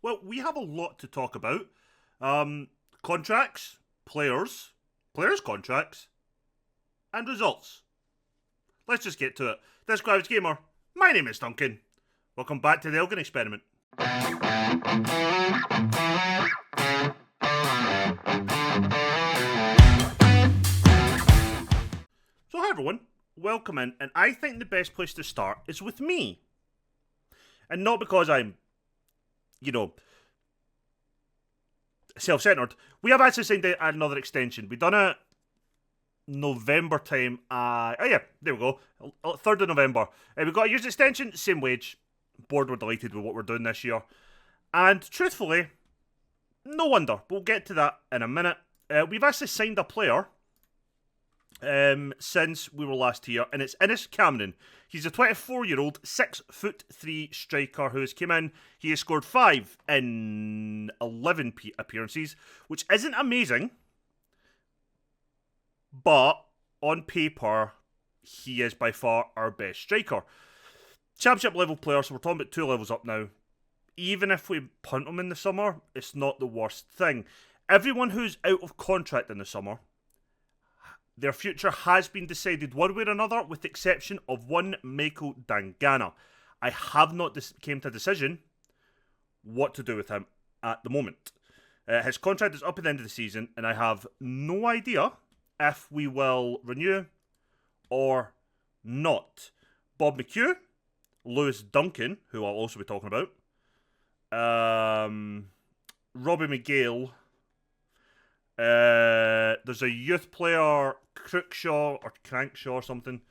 Well, we have a lot to talk about. Contracts, players contracts, and results. Let's just get to it. This Gravage Gamer, my name is Duncan. Welcome back to the Elgin Experiment. So hi everyone, welcome in, and I think the best place to start is with me. And not because I'm, self-centered. We have actually signed another extension. We done it November time. There we go. 3rd of November. We got a year's extension, same wage. Board were delighted with what we're doing this year. And truthfully, no wonder. We'll get to that in a minute. We've actually signed a player since we were last here, and it's Innes Cameron. He's a 24-year-old, 6'3" striker who has come in. He has scored 5 in 11 appearances, which isn't amazing, but on paper, he is by far our best striker. Championship level player, so we're talking about 2 levels up now. Even if we punt him in the summer, it's not the worst thing. Everyone who's out of contract in the summer, their future has been decided one way or another, with the exception of one Michael Dangana. I have not came to a decision what to do with him at the moment. His contract is up at the end of the season, and I have no idea if we will renew or not. Bob McHugh, Lewis Duncan, who I'll also be talking about, Robbie McGale, there's a youth player, Crookshaw or Crankshaw or something,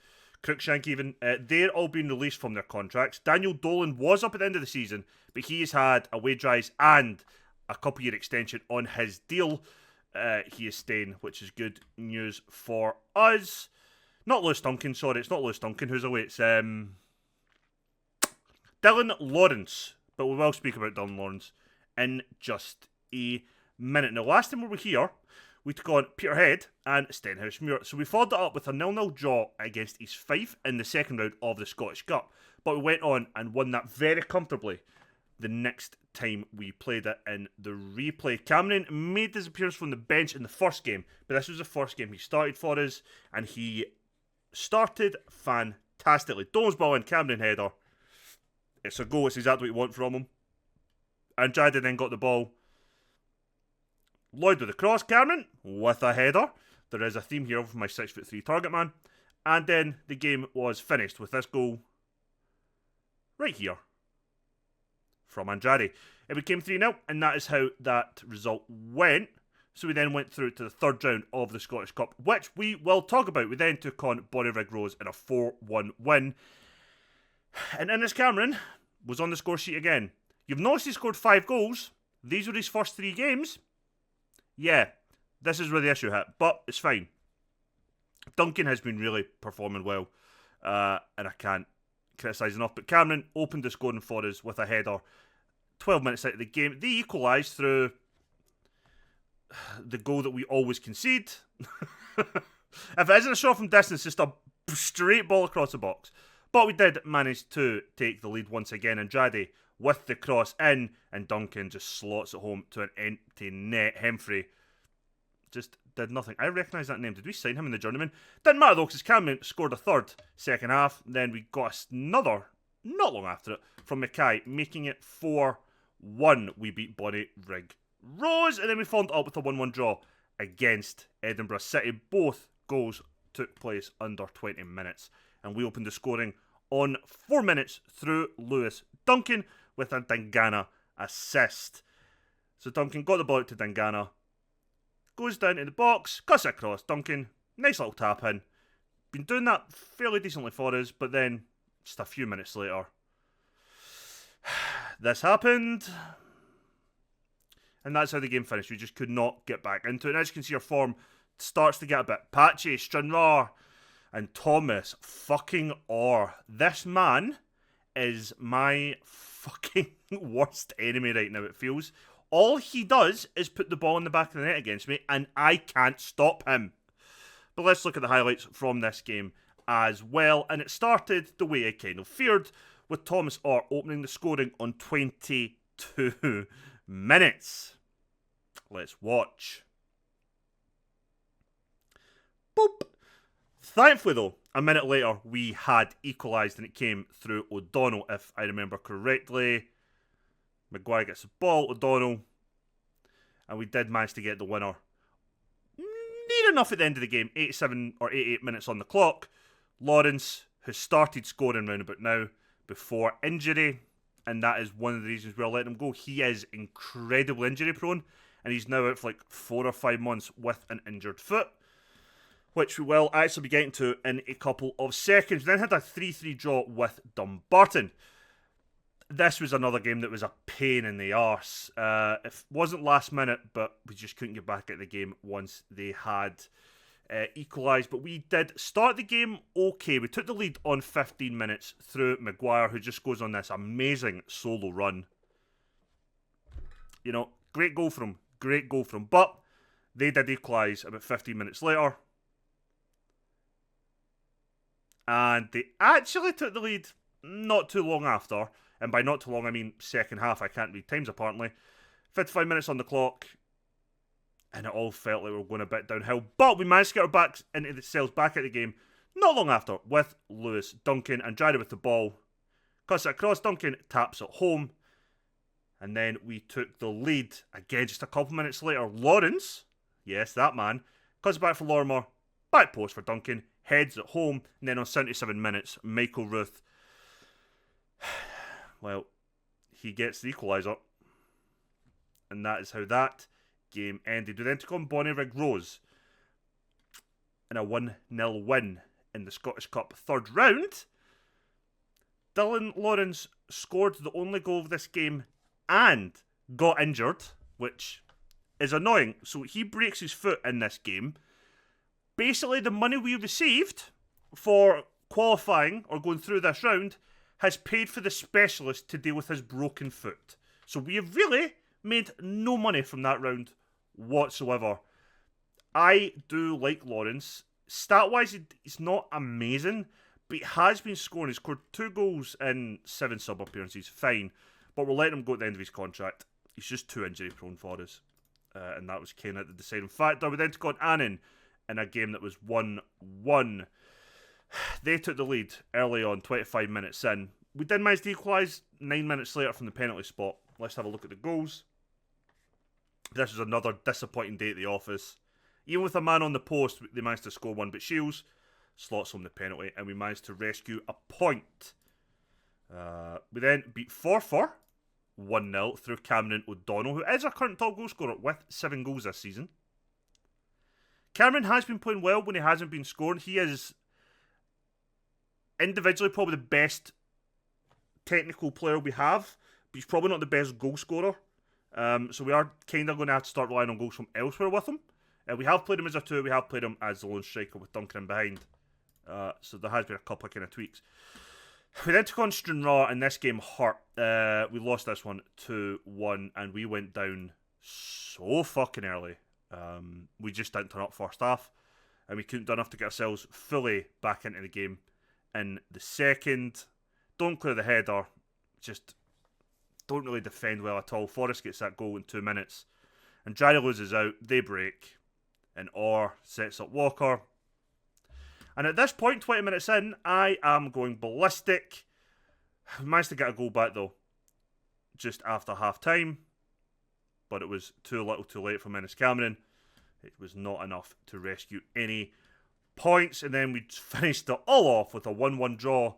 Crookshank even. They're all being released from their contracts. Daniel Dolan was up at the end of the season, but he's had a wage rise and a couple-year extension on his deal. He is staying, which is good news for us. Not Lewis Duncan, sorry, it's not Lewis Duncan. Who's away? It's Dylan Lawrence. But we will speak about Dylan Lawrence in just a minute. Now, last time we were here, we took on Peterhead and Stenhousemuir. So we followed that up with a 0-0 draw against East Fife in the second round of the Scottish Cup. But we went on and won that very comfortably the next time we played it in the replay. Cameron made his appearance from the bench in the first game, but this was the first game he started for us, and he started fantastically. Dolan's ball in, Cameron header. It's a goal, it's exactly what you want from him. And Jada then got the ball. Lloyd with the cross, Cameron with a header. There is a theme here of my 6'3" target man. And then the game was finished with this goal right here from Andrade. It became 3-0, and that is how that result went. So we then went through to the third round of the Scottish Cup, which we will talk about. We then took on Bonnyrigg Rose in a 4-1 win. And Innes Cameron was on the score sheet again. You've noticed he scored 5 goals. These were his first 3 games. Yeah, this is where the issue hit, but it's fine. Duncan has been really performing well, and I can't criticise enough. But Cameron opened the scoring for us with a header 12 minutes out of the game. They equalised through the goal that we always concede. If it isn't a shot from distance, it's just a straight ball across the box. But we did manage to take the lead once again. Andrade with the cross in, and Duncan just slots it home to an empty net. Hemfrey just did nothing. I recognise that name. Did we sign him in the journeyman? Didn't matter though, because Cameron scored a third second half. Then we got another, not long after it, from Mackay, making it 4-1. We beat Bonnyrigg Rose, and then we followed up with a 1-1 draw against Edinburgh City. Both goals took place under 20 minutes, and we opened the scoring on 4 minutes through Lewis Duncan with a Dangana assist. So Duncan got the ball out to Dangana, goes down in the box, cuts it across. Duncan, nice little tap in. Been doing that fairly decently for us, but then just a few minutes later, this happened. And that's how the game finished. We just could not get back into it. And as you can see, our form starts to get a bit patchy. Stranraer and Thomas fucking Orr. This man is my fucking worst enemy right now, it feels. All he does is put the ball in the back of the net against me, and I can't stop him. But let's look at the highlights from this game as well. And it started the way I kind of feared, with Thomas Orr opening the scoring on 20 2 minutes. Let's watch. Boop. Thankfully, though, a minute later, we had equalised and it came through O'Donnell, if I remember correctly. Maguire gets the ball, O'Donnell, and we did manage to get the winner. Near enough at the end of the game, 87 or 88 minutes on the clock. Lawrence has started scoring round about now before injury, and that is one of the reasons we're letting him go. He is incredibly injury prone, and he's now out for like 4 or 5 months with an injured foot, which we will actually be getting to in a couple of seconds. We then had a 3-3 draw with Dumbarton. This was another game that was a pain in the arse. It wasn't last minute, but we just couldn't get back at the game once they had equalised. But we did start the game okay. We took the lead on 15 minutes through Maguire, who just goes on this amazing solo run. You know, great goal from him. Great goal from him. But they did equalise about 15 minutes later. And they actually took the lead not too long after. And by not too long, I mean second half. I can't read times, apparently. 55 minutes on the clock. And it all felt like we were going a bit downhill. But we managed to get our backs into the cells back at the game not long after with Lewis Duncan. And Andrade with the ball. Cuts it across. Duncan taps it home. And then we took the lead. Again, just a couple minutes later. Lawrence, yes, that man, cuts it back for Lorimer. Back post for Duncan. Heads it home. And then on 77 minutes, Michael Ruth, well, he gets the equaliser. And that is how that game ended. We then took on Bonnyrigg Rose in a 1-0 win in the Scottish Cup third round. Dylan Lawrence scored the only goal of this game and got injured, which is annoying. So he breaks his foot in this game. Basically, the money we received for qualifying or going through this round has paid for the specialist to deal with his broken foot. So we have really made no money from that round whatsoever. I do like Lawrence. Stat-wise, he's not amazing, but he has been scoring. He's scored 2 goals in 7 sub appearances. Fine. But we're letting him go at the end of his contract. He's just too injury prone for us. And that was kind of the deciding factor. We then took on Annan in a game that was 1-1. They took the lead early on, 25 minutes in. We did manage to equalise 9 minutes later from the penalty spot. Let's have a look at the goals. This was another disappointing day at the office. Even with a man on the post, they managed to score one, but Shields slots home the penalty, and we managed to rescue a point. We then beat Forfar 1-0 through Cameron O'Donnell, who is our current top goal scorer with 7 goals this season. Cameron has been playing well when he hasn't been scoring. He is individually probably the best technical player we have, but he's probably not the best goal scorer. So we are kind of going to have to start relying on goals from elsewhere with him. We have played him as a 2, we have played him as the lone striker with Duncan in behind. So there has been a couple of kind of tweaks. We then took on Stranraer, and this game hurt. We lost this one 2-1, and we went down so fucking early. We just didn't turn up first half, and we couldn't do enough to get ourselves fully back into the game in the second. Don't clear the header, just don't really defend well at all. Forrest gets that goal in 2 minutes, and Andrade loses out, they break, and Orr sets up Walker. And at this point, 20 minutes in, I am going ballistic. We managed to get a goal back though, just after half time, but it was too little too late for Menace Cameron. It was not enough to rescue any points, and then we finished it all off with a 1-1 draw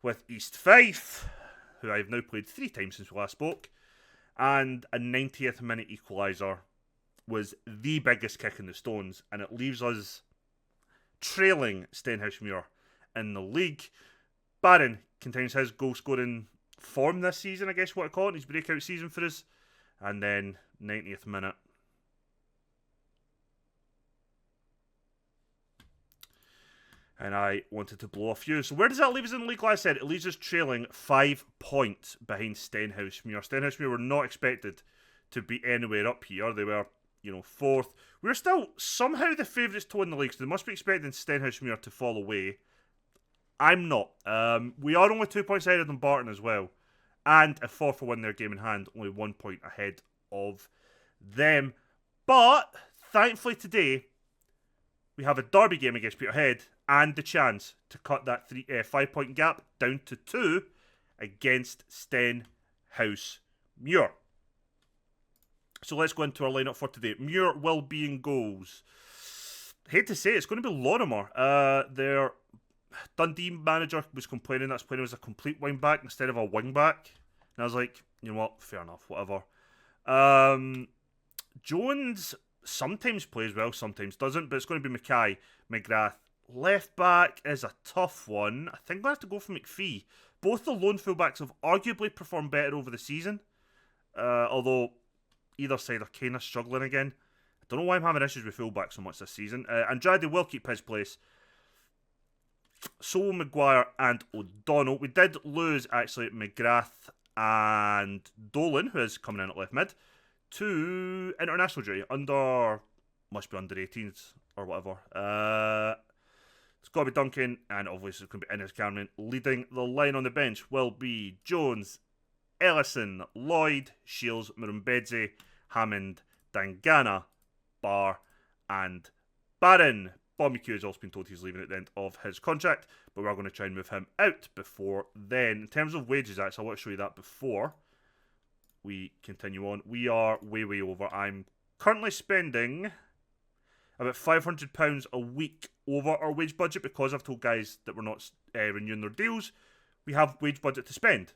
with East Fife, who I've now played 3 times since we last spoke, and a 90th minute equaliser was the biggest kick in the stones, and it leaves us trailing Stenhousemuir in the league. Barron continues his goal scoring form this season, I guess what I call it, his breakout season for us, and then 90th minute. And I wanted to blow a few. So where does that leave us in the league? Like I said, it leaves us trailing 5 points behind Stenhousemuir. Stenhousemuir were not expected to be anywhere up here. They were, 4th. We're still somehow the favourites to win the league, so they must be expecting Stenhousemuir to fall away. I'm not. We are only 2 points ahead of Dumbarton as well. and if Forfar win their game in hand, only 1 point ahead of them. But thankfully today, we have a derby game against Peterhead and the chance to cut that 5-point gap down to 2 against Stenhouse Muir. So let's go into our lineup for today. Muir will be in goals. Hate to say it's going to be Lorimer. Their Dundee manager was complaining that's playing as a complete wing back instead of a wing back. And I was like, you know what, fair enough, whatever. Jones sometimes plays well, sometimes doesn't, but it's going to be Mackay, McGrath. Left back is a tough one. I think we'll have to go for McPhee. Both the lone fullbacks have arguably performed better over the season, although either side are kind of struggling again. I don't know why I'm having issues with fullbacks so much this season. Andrade will keep his place. So will Maguire and O'Donnell. We did lose, actually, McGrath and Dolan, who is coming in at left mid, to international duty. Must be under 18s or whatever. It's got to be Duncan, and obviously it's going to be Elgin Experiment. Leading the line on the bench will be Jones, Ellison, Lloyd, Shields, Murumbedze, Hammond, Dangana, Barr, and Barron. Bobby Q has also been told he's leaving at the end of his contract, but we're going to try and move him out before then. In terms of wages, actually, I want to show you that before we continue on. We are way over. I'm currently spending about £500 a week over our wage budget because I've told guys that we're not renewing their deals. We have wage budget to spend.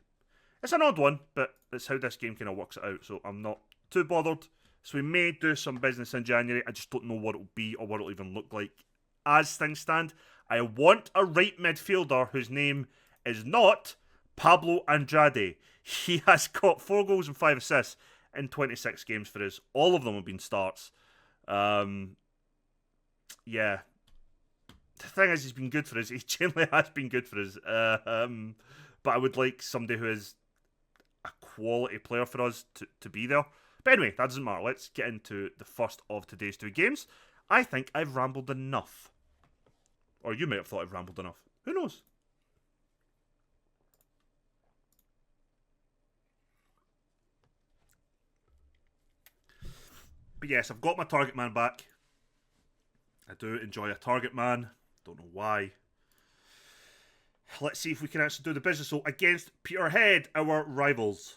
It's an odd one, but it's how this game kind of works it out, so I'm not too bothered. So we may do some business in January. I just don't know what it'll be or what it'll even look like as things stand. I want a right midfielder whose name is not Pablo Andrade. He has got 4 goals and 5 assists in 26 games for us. All of them have been starts. Yeah. The thing is, he's been good for us. He generally has been good for us. But I would like somebody who is a quality player for us to be there. But anyway, that doesn't matter. Let's get into the first of today's 2 games. I think I've rambled enough. Or you might have thought I've rambled enough. Who knows? But yes, I've got my target man back. I do enjoy a target man. Don't know why. Let's see if we can actually do the business. So, against Peterhead, our rivals.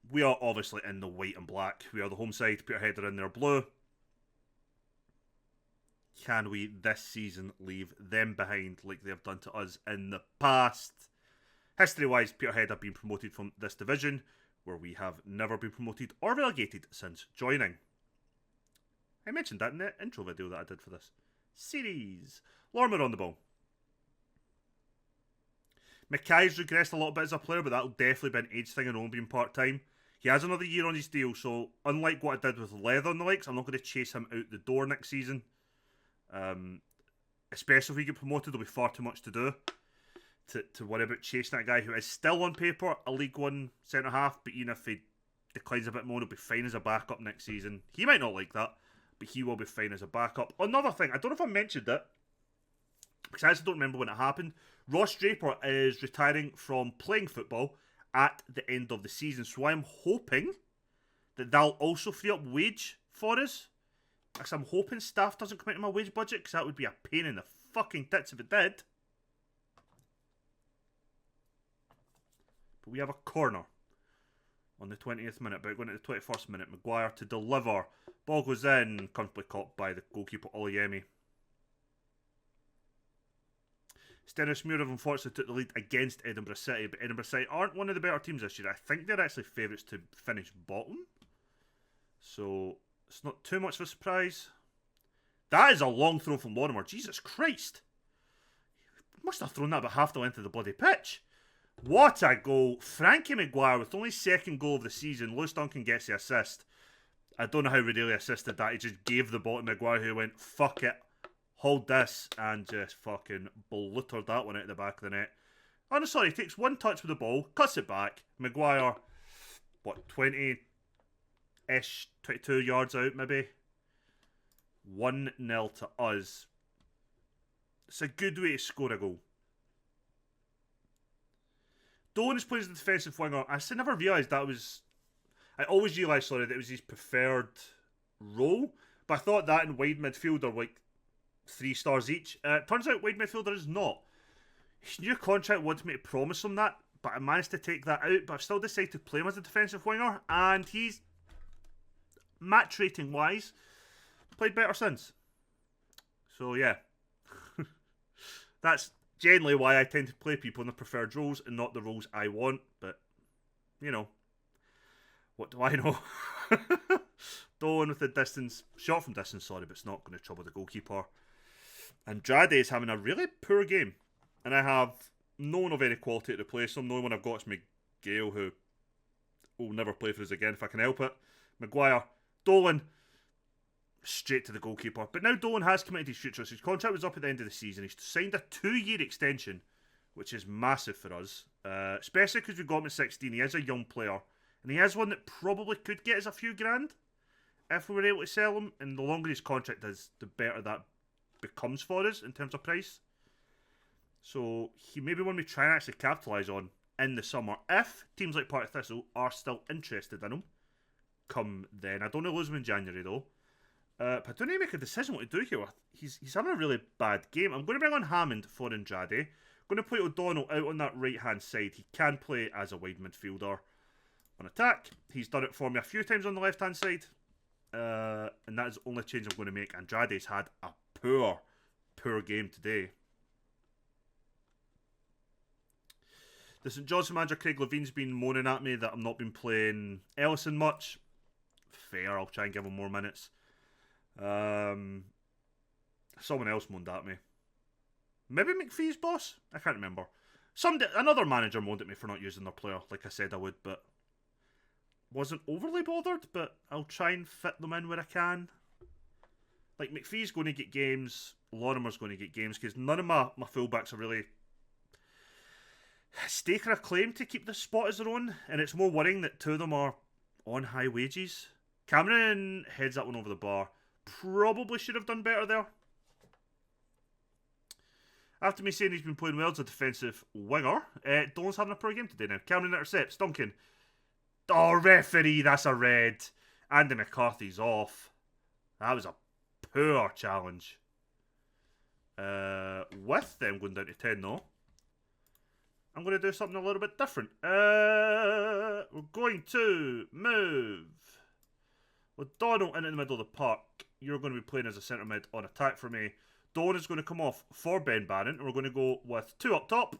We are obviously in the white and black. We are the home side. Peterhead are in their blue. Can we, this season, leave them behind like they have done to us in the past? History-wise, Peterhead have been promoted from this division, where we have never been promoted or relegated since joining. I mentioned that in the intro video that I did for this series. Lorimer on the ball. Mackay's regressed a little bit as a player, but that'll definitely be an age thing and only being part-time. He has another year on his deal, so unlike what I did with Leather and the likes, I'm not going to chase him out the door next season. Especially if we get promoted, there'll be far too much to do to worry about chasing that guy who is still on paper a League One centre-half, but even if he declines a bit more, he'll be fine as a backup next season. He might not like that, but he will be fine as a backup. Another thing, I don't know if I mentioned it, because I actually don't remember when it happened. Ross Draper is retiring from playing football at the end of the season, so I'm hoping that that'll also free up wage for us. Because I'm hoping staff doesn't come into my wage budget, because that would be a pain in the fucking tits if it did. But we have a corner on the 20th minute, but going to the 21st minute. Maguire to deliver. Ball goes in, comfortably caught by the goalkeeper Oluyemi. Stenhouse Muir have unfortunately took the lead against Edinburgh City, but Edinburgh City aren't one of the better teams this year. I think they're actually favourites to finish bottom. So it's not too much of a surprise. That is a long throw from Lorimer. Jesus Christ. He must have thrown that about half the length of the bloody pitch. What a goal. Frankie Maguire with only 2nd goal of the season. Lewis Duncan gets the assist. I don't know how he really assisted that. He just gave the ball to Maguire, who went, fuck it, hold this, and just fucking bluttered that one out of the back of the net. Oh no, sorry, he takes one touch with the ball, cuts it back. Maguire, what, 20-ish, 22 yards out maybe? 1-0 to us. It's a good way to score a goal. Dolan is playing as a defensive winger. I never realised that was... I always realised, sorry, that it was his preferred role. But I thought that and wide midfield are like 3 stars each. Turns out wide midfielder is not. His new contract wanted me to promise him that, but I managed to take that out. But I've still decided to play him as a defensive winger, and he's, match rating wise, played better since. So yeah, that's generally why I tend to play people in the preferred roles and not the roles I want. But you know, what do I know? Dolan with the distance, shot from distance, sorry, but it's not going to trouble the goalkeeper. Andrade is having a really poor game, and I have no one of any quality to replace him. The only one I've got is Miguel, who will never play for us again if I can help it. Maguire, Dolan, straight to the goalkeeper. But now Dolan has committed his future. So his contract was up at the end of the season. He's signed a 2-year extension, which is massive for us, especially because we got him at 16. He is a young player, and he is one that probably could get us a few grand if we were able to sell him. And the longer his contract is, the better that becomes for us in terms of price. So he may be one we try and actually capitalise on in the summer if teams like Partick Thistle are still interested in him come then. I don't want to lose him in January though. But I don't need to make a decision what to do here. He's having a really bad game. I'm going to bring on Hammond for Andrade. I'm going to play O'Donnell out on that right hand side. He can play as a wide midfielder on attack. He's done it for me a few times on the left hand side. And that is the only change I'm going to make. Andrade's had a poor game today. The St Johnstone manager Craig Levine's been moaning at me that I'm not been playing Ellison much. Fair, I'll try and give him more minutes. Someone else moaned at me. Maybe McPhee's boss? I can't remember. Another manager moaned at me for not using their player, like I said I would, but wasn't overly bothered, but I'll try and fit them in where I can. Like, McPhee's going to get games, Lorimer's going to get games, because none of my fullbacks are really staking a claim to keep this spot as their own, and it's more worrying that 2 of them are on high wages. Cameron heads that one over the bar. Probably should have done better there. After me saying he's been playing well as a defensive winger, Dolan's having a poor game today now. Cameron intercepts. Duncan. Oh, referee, that's a red. Andy McCarthy's off. That was a poor challenge. With them going down to 10 though, I'm going to do something a little bit different. We're going to move O'Donnell into the middle of the park. You're going to be playing as a centre mid on attack for me. Dolan is going to come off for Ben Barron. And we're going to go with 2 up top.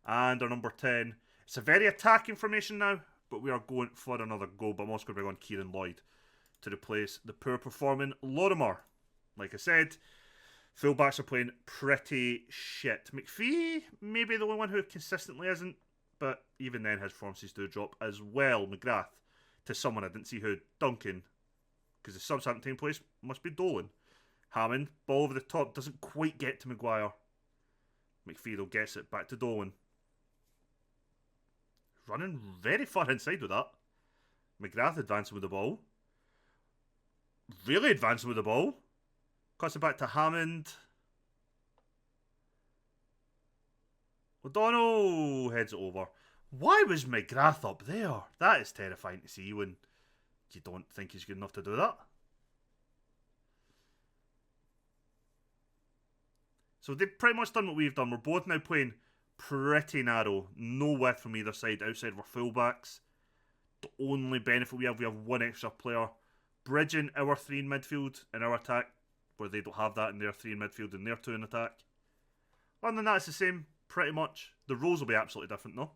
And our number 10. It's a very attacking formation now, but we are going for another goal. But I'm also going to bring on Kieran Lloyd to replace the poor performing Lorimer. Like I said, fullbacks are playing pretty shit. McPhee may be the only one who consistently isn't, but even then his performances do drop as well. McGrath to someone I didn't see who. Duncan, because the subs haven't taken place, must be Dolan. Hammond, ball over the top, doesn't quite get to Maguire. McPhee though gets it back to Dolan. Running very far inside with that. McGrath advancing with the ball. Really advancing with the ball. Cuts it back to Hammond. O'Donnell heads it over. Why was McGrath up there? That is terrifying to see when you don't think he's good enough to do that. So they've pretty much done what we've done. We're both now playing pretty narrow. No width from either side outside of our fullbacks. The only benefit we have one extra player bridging our 3 in midfield in our attack, where they don't have that in their 3 in midfield and their 2 in attack. Other than that, it's the same, pretty much. The roles will be absolutely different, though.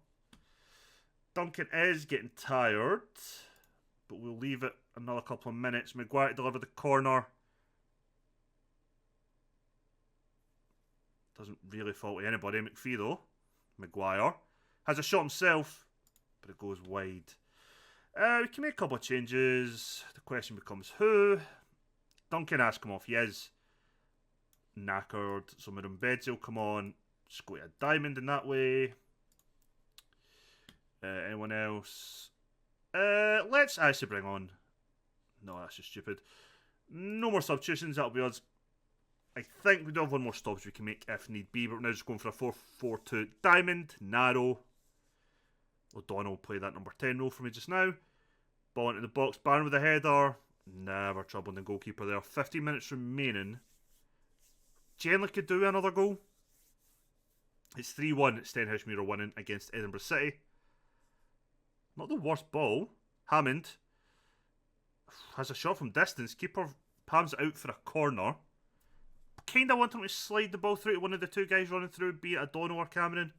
Duncan is getting tired, but we'll leave it another couple of minutes. Maguire to deliver the corner. Doesn't really fault anybody. McPhee, though. Maguire has a shot himself, but it goes wide. We can make a couple of changes. The question becomes who. Duncan has come off. He is knackered. So Murumbedzi will come on. Just go to a diamond in that way. Anyone else? Let's actually bring on... No, that's just stupid. No more substitutions. That'll be us. I think we do have one more stoppage we can make if need be. But we're now just going for a 4-4-2 diamond. Narrow. O'Donnell will play that number 10 role for me just now. Ball into the box, Barron with a header. Never troubling the goalkeeper there. 15 minutes remaining. Generally could do another goal. It's 3-1. Stenhousemuir are winning against Edinburgh City. Not the worst ball. Hammond has a shot from distance. Keeper palms it out for a corner. Kind of want him to slide the ball through to one of the two guys running through, be it O'Donnell or Cameron.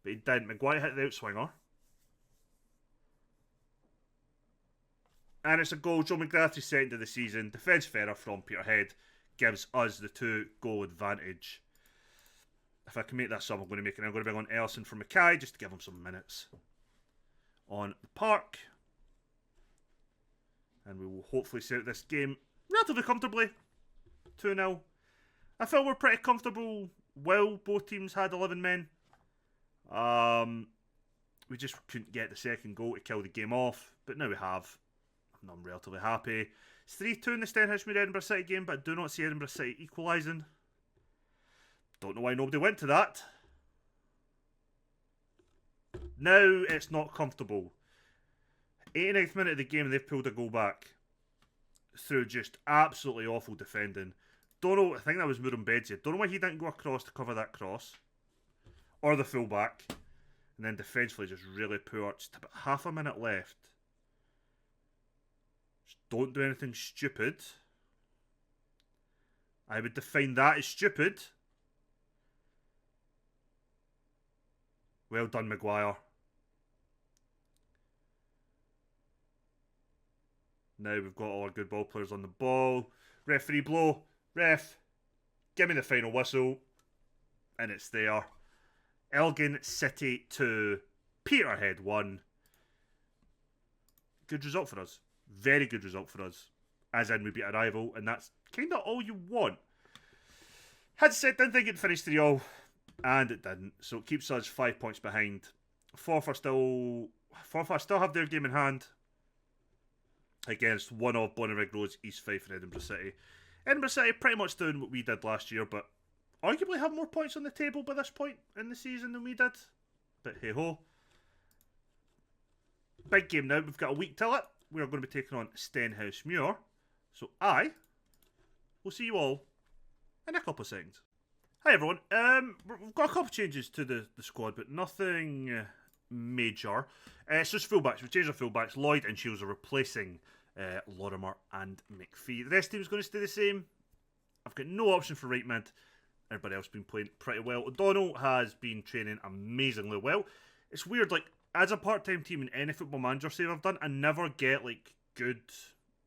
But he didn't. Maguire hit the outswinger. And it's a goal. Joe McGrath's second of the season. Defence fairer from Peterhead gives us the 2-goal advantage. If I can make this up, I'm going to make it. I'm going to bring on Ellison for Mackay just to give him some minutes on the park. And we will hopefully see out this game relatively comfortably. 2-0. I felt we're pretty comfortable. Well, both teams had 11 men. We just couldn't get the second goal to kill the game off. But now we have. I'm relatively happy. It's 3-2 in the Stenhousemuir Edinburgh City game, but I do not see Edinburgh City equalising. Don't know why nobody went to that. Now it's not comfortable. 89th minute of the game, they've pulled a goal back through just absolutely awful defending. Don't know, I think that was Murumbedzie. Don't know why he didn't go across to cover that cross. Or the fullback. And then defensively just really poor. Just about half a minute left. Just don't do anything stupid. I would define that as stupid. Well done, Maguire. Now we've got all our good ball players on the ball. Referee blow. Ref. Give me the final whistle. And it's there. Elgin City 2. Peterhead 1. Good result for us. Very good result for us. As in we beat a rival. And that's kind of all you want. Had said, didn't think it'd finish 3-0. And it didn't. So it keeps us 5 points behind. Forfar still have their game in hand. Against one of Bonnyrigg Road's East Fife and Edinburgh City. Edinburgh City pretty much doing what we did last year, but arguably have more points on the table by this point in the season than we did. But hey ho. Big game now. We've got a week till it. We are going to be taking on Stenhousemuir. So I will see you all in a couple of seconds. Hi everyone. We've got a couple of changes to the squad, but nothing major. It's just fullbacks. We've changed our fullbacks. Lloyd and Shields are replacing Lorimer and McPhee. The rest of the team's going to stay the same. I've got no option for right mid. Everybody else has been playing pretty well. O'Donnell has been training amazingly well. It's weird, like, as a part-time team in any Football Manager save I've done, I never get, like, good,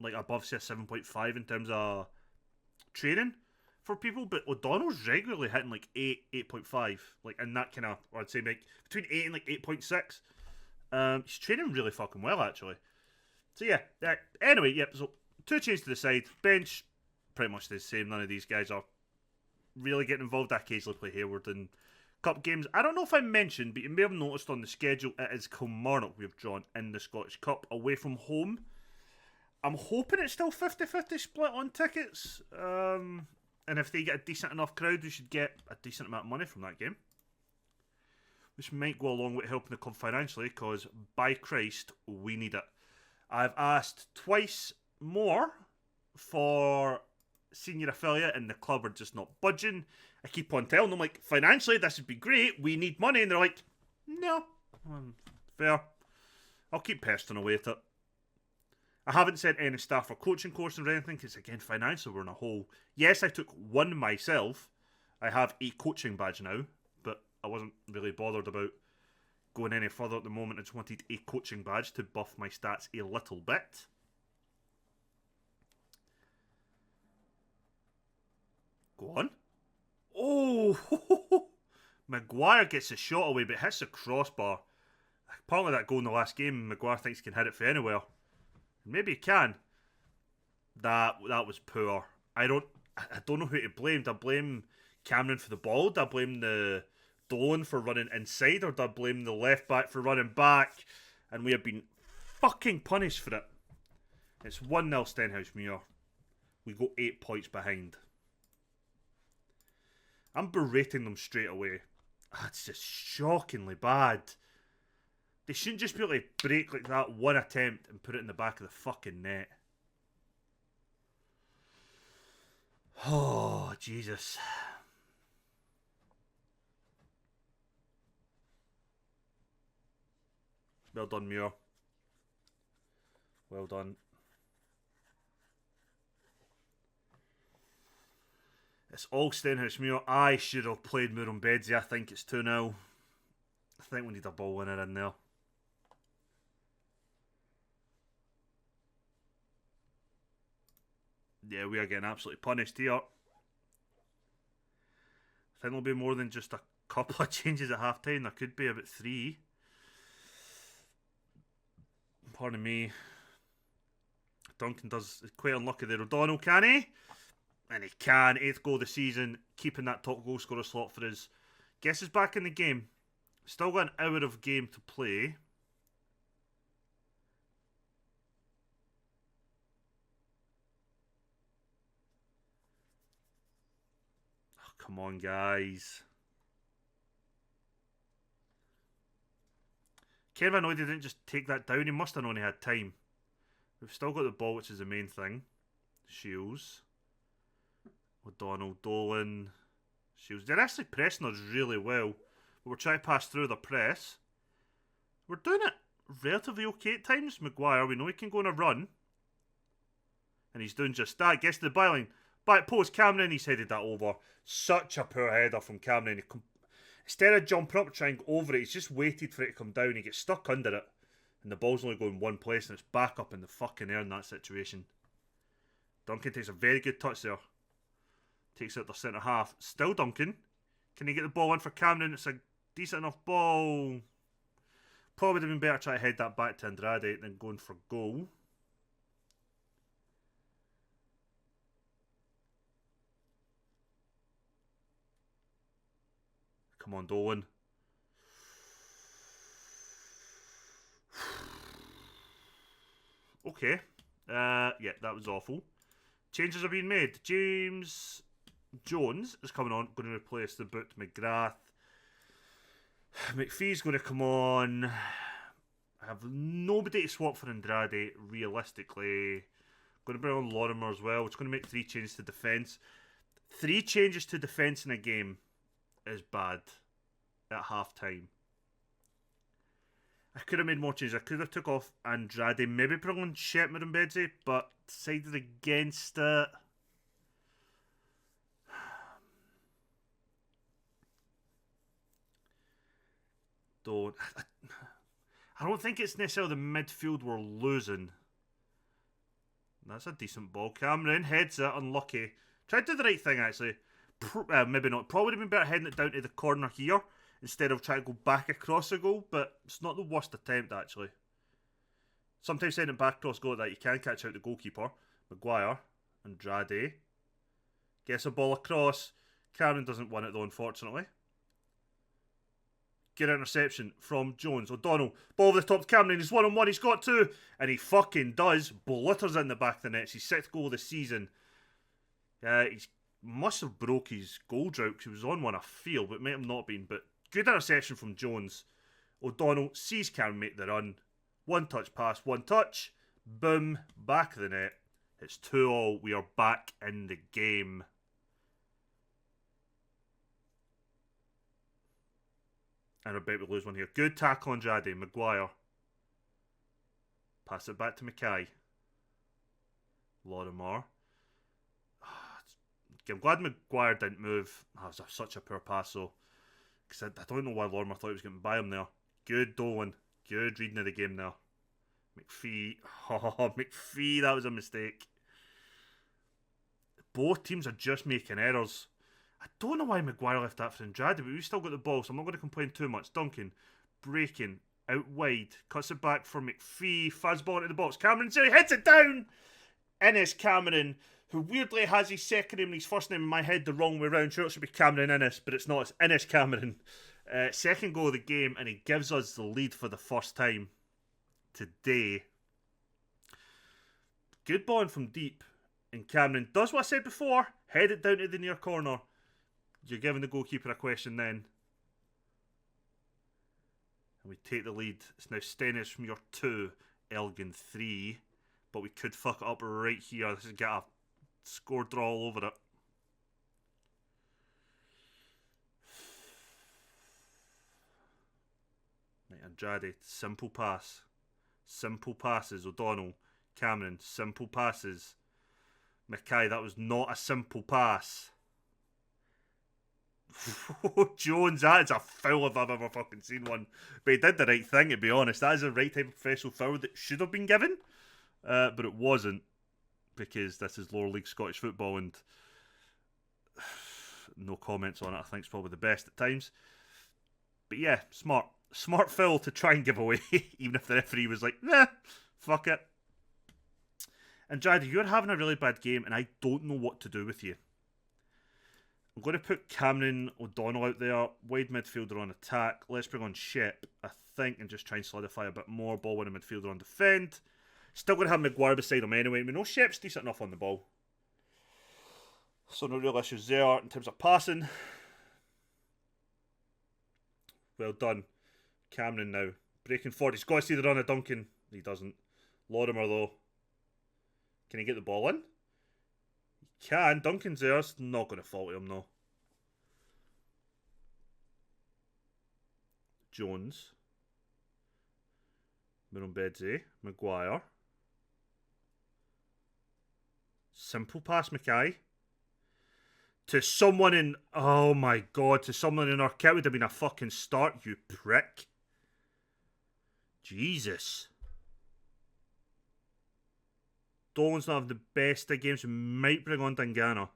like, above, say, a 7.5 in terms of training for people, but O'Donnell's regularly hitting, like, 8, 8.5, like, in that kind of, or I'd say, like, between 8 and, like, 8.6. He's training really fucking well, actually. So, yeah. Anyway, yep, so 2 changes to the side. Bench, pretty much the same. None of these guys are really getting involved. I occasionally play Hayward in cup games. I don't know if I mentioned, but you may have noticed on the schedule, it is Kilmarnock we've drawn in the Scottish Cup away from home. I'm hoping it's still 50-50 split on tickets. And if they get a decent enough crowd, we should get a decent amount of money from that game. Which might go a long way to helping the club financially, because, by Christ, we need it. I've asked twice more for senior affiliate, and the club are just not budging. I keep on telling them, like, financially, this would be great. We need money. And they're like, no. Fair. I'll keep pestering away at it. I haven't sent any staff or coaching courses or anything, because, again, financially, we're in a hole. Yes, I took one myself. I have a coaching badge now, but I wasn't really bothered about going any further at the moment. I just wanted a coaching badge to buff my stats a little bit. Go on. Oh! Maguire gets a shot away, but hits the crossbar. Apparently that goal in the last game, Maguire thinks he can hit it from anywhere. Maybe he can. That was poor. I don't know who to blame. Do I blame Cameron for the ball? Do I blame the Dolan for running inside? Or do I blame the left back for running back? And we have been fucking punished for it. It's 1-0 Stenhousemuir. We go 8 points behind. I'm berating them straight away. It's just shockingly bad. They shouldn't just be able to break like that one attempt and put it in the back of the fucking net. Oh, Jesus. Well done, Muir. Well done. It's all Stenhouse Muir. I should have played Murrumbedzi. I think it's 2-0. I think we need a ball winner in there. Yeah, we are getting absolutely punished here. I think there'll be more than just a couple of changes at half time. There could be about 3. Pardon me. Duncan does quite unlucky there. O'Donnell, can he? And he can. 8th goal of the season. Keeping that top goal scorer slot for us. Guess is back in the game. Still got an hour of game to play. Oh, come on, guys. Kevin annoyed he didn't just take that down. He must have known he had time. We've still got the ball, which is the main thing. Shields. O'Donnell, Dolan. Shields. They're actually pressing us really well. But we're trying to pass through the press. We're doing it relatively okay at times. Maguire, we know he can go on a run. And he's doing just that. Gets to the byline. Back post, Cameron, he's headed that over. Such a poor header from Cameron. Instead of jumping up and trying to go over it, he's just waited for it to come down. He gets stuck under it. And the ball's only going one place, and it's back up in the fucking air in that situation. Duncan takes a very good touch there. Takes out the centre half. Still Duncan. Can he get the ball in for Cameron? It's a decent enough ball. Probably would have been better trying to head that back to Andrade than going for goal. Come on, Dolan. Okay. Yeah, that was awful. Changes are being made. James Jones is coming on, going to replace the boot McGrath. McPhee's going to come on. I have nobody to swap for Andrade, realistically. Going to bring on Lorimer as well, which is going to make 3 changes to defence. 3 changes to defence in a game is bad at half time. I could have made more changes. I could have took off Andrade, maybe put on Shetmer and Bedsy, but decided against it. I don't think it's necessarily the midfield we're losing. That's a decent ball. Cameron heads it, unlucky. Tried to do the right thing, actually. Maybe not. Probably would have been better heading it down to the corner here instead of trying to go back across the goal, but it's not the worst attempt, actually. Sometimes sending it back across goal like that, you can catch out the goalkeeper. Maguire. Andrade. Gets a ball across. Cameron doesn't win it, though, unfortunately. Get an interception from Jones. O'Donnell. Ball over the top to Cameron. He's 1-on-1. He's got 2. And he fucking does. Blitters in the back of the net. It's his 6th goal of the season. He must have broke his goal drought because he was on one, I feel, but it might have not been. But good interception from Jones. O'Donnell sees Cameron make the run. 1 touch pass, 1 touch. Boom. Back of the net. It's 2-2. We are back in the game. And I bet we lose one here. Good tackle on Andrade. Maguire. Pass it back to Mackay. Lorimer. I'm glad Maguire didn't move. That was such a poor pass, though. Because I don't know why Lorimer thought he was getting by him there. Good Dolan. Good reading of the game there. McPhee. Oh, McPhee, that was a mistake. Both teams are just making errors. I don't know why Maguire left that for Andrade, but we've still got the ball, so I'm not going to complain too much. Duncan, breaking, out wide, cuts it back for McPhee, faz ball into the box. Cameron, so he hits it down! Innes Cameron, who weirdly has his second name and his first name in my head the wrong way around. Sure, it should be Cameron Innes, but it's not. It's Innes Cameron. Second goal of the game, and he gives us the lead for the first time today. Good ball in from deep. And Cameron does what I said before. Head it down to the near corner. You're giving the goalkeeper a question then. And we take the lead. It's now Stennismuir 2, Elgin 3. But we could fuck it up right here. This is get a score draw all over it. Right, Andrade, simple pass. Simple passes. O'Donnell, Cameron, simple passes. Mackay, that was not a simple pass. Jones, that is a foul if I've ever fucking seen one. But he did the right thing, to be honest. That is the right type of professional foul that should have been given. But it wasn't. Because this is lower league Scottish football and no comments on it. I think it's probably the best at times. But yeah, smart. Smart foul to try and give away. Even if the referee was like, nah, fuck it. And Jada, you're having a really bad game and I don't know what to do with you. I'm going to put Cameron O'Donnell out there. Wide midfielder on attack. Let's bring on Shep, I think, and just try and solidify a bit more. Ball winning midfielder on defend. Still going to have Maguire beside him anyway. We know Shep's decent enough on the ball. So no real issues there in terms of passing. Well done. Cameron now. Breaking forward. He's got to see the run of Duncan. He doesn't. Lorimer though. Can he get the ball in? He can. Duncan's there. It's not going to fall to him though. Jones. Murumbedze. Maguire. Simple pass, Mackay. To someone in... Oh my god. To someone in our kit would have been a fucking start, you prick. Jesus. Dolan's not having the best of games. We might bring on Dangana.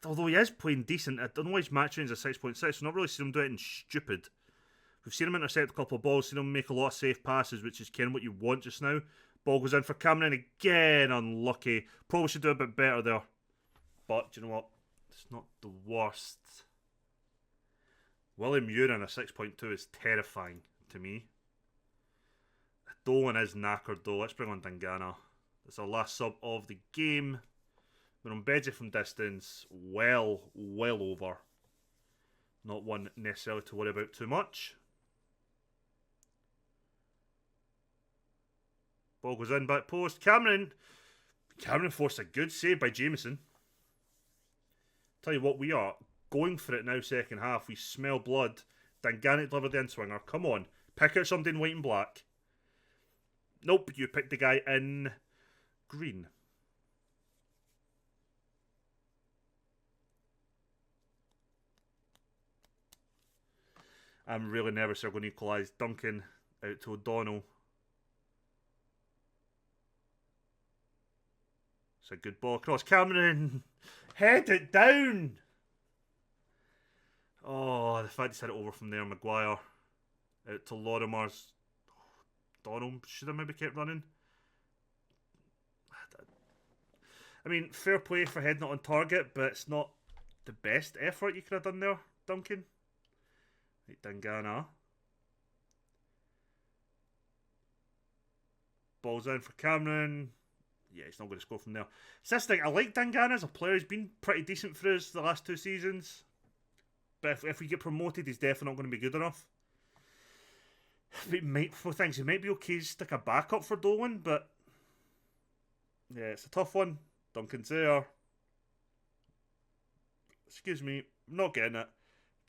Although he is playing decent. I don't know why his match range is 6.6. We've not really seen him do anything stupid. We've seen him intercept a couple of balls. Seen him make a lot of safe passes, which is kind of what you want just now. Ball goes in for Cameron again. Unlucky. Probably should do a bit better there. But, do you know what? It's not the worst. William Uran, a 6.2 is terrifying to me. Dolan is knackered though. Let's bring on Dangana. That's our last sub of the game. We're on Bedzy from distance. Well over. Not one necessarily to worry about too much. Ball goes in, back post. Cameron forced a good save by Jameson. Tell you what, we are going for it now, second half. We smell blood. Dangana delivered the in-swinger. Come on. Pick out something in white and black. Nope, you picked the guy in green. I'm really nervous they're going to equalise. Duncan out to O'Donnell. It's a good ball across. Cameron! Head it down! Oh, the fact he's had it over from there. Maguire. Out to Lorimer's. Donald should have maybe kept running. I mean, fair play for heading it on target, but it's not the best effort you could have done there, Duncan. Right, Dangana. Ball's in for Cameron. Yeah, he's not going to score from there. It's this thing, I like Dangana as a player. He's been pretty decent for us the last 2 seasons. But if we get promoted, he's definitely not going to be good enough. He might be okay to stick a backup for Dolan, but yeah, it's a tough one. Duncan's there. Excuse me, I'm not getting it.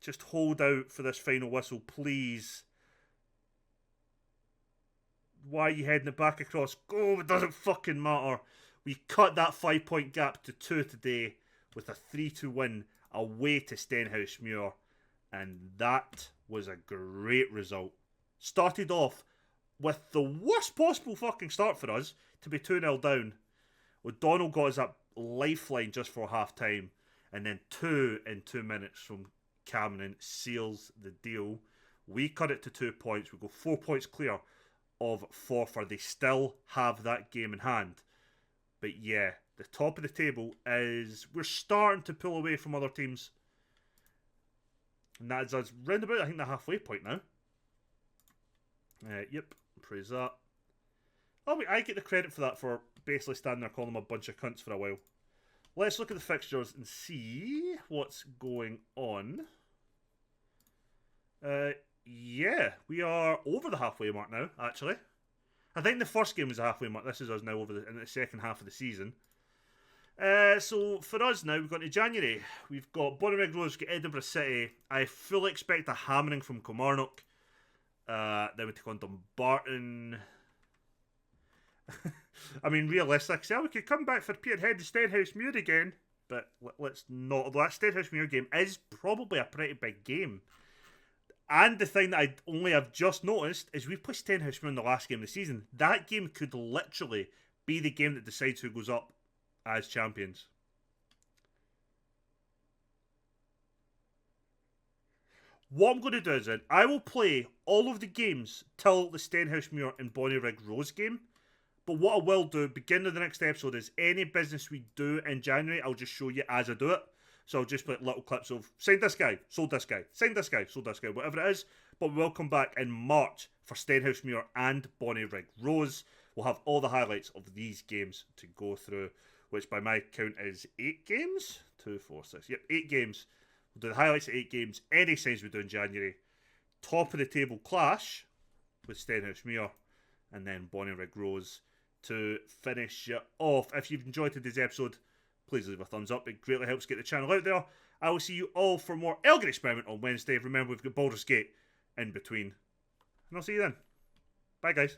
Just hold out for this final whistle, please. Why are you heading it back across? Go, it doesn't fucking matter. We cut that 5-point gap to 2 today with a 3-2 win away to Stenhousemuir, and that was a great result. Started off with the worst possible fucking start for us to be 2-0 down. O'Donnell got us that lifeline just for half time, and then 2 in 2 minutes from Cameron seals the deal. We cut it to 2 points. We go 4 points clear of Forfar. They still have that game in hand. But yeah, the top of the table is... We're starting to pull away from other teams. And that is us round about, I think, the halfway point now. Yep, praise that. Oh, wait, I get the credit for that for basically standing there calling them a bunch of cunts for a while. Let's look at the fixtures and see what's going on. Yeah, we are over the halfway mark now, actually. I think the first game was the halfway mark. This is us now in the second half of the season. So for us now, we've got to January. We've got Bonnyrigg Rose, we've got Edinburgh City. I fully expect a hammering from Kilmarnock. Then we take on Dumbarton. I mean, realistic. So we could come back for Peterhead to Stenhousemuir again, but let's not. Although that Stenhousemuir game is probably a pretty big game. And the thing that I only have just noticed is we've played Stenhousemuir in the last game of the season. That game could literally be the game that decides who goes up as champions. What I'm going to do is I will play all of the games till the Stenhousemuir and Bonnyrigg Rose game. But what I will do, beginning of the next episode, is any business we do in January, I'll just show you as I do it. So I'll just put little clips of, signed this guy, sold this guy, signed this guy, sold this guy, whatever it is. But we will come back in March for Stenhousemuir and Bonnyrigg Rose. We'll have all the highlights of these games to go through, which by my count is 8 games? 2, 4, 6, yep, 8 games. We'll do the highlights of 8 games, any signs we do in January. Top of the table clash with Stenhousemuir and then Bonnyrigg Rose to finish it off. If you've enjoyed today's episode, please leave a thumbs up. It greatly helps get the channel out there. I will see you all for more Elgin Experiment on Wednesday. Remember, we've got Baldur's Gate in between. And I'll see you then. Bye, guys.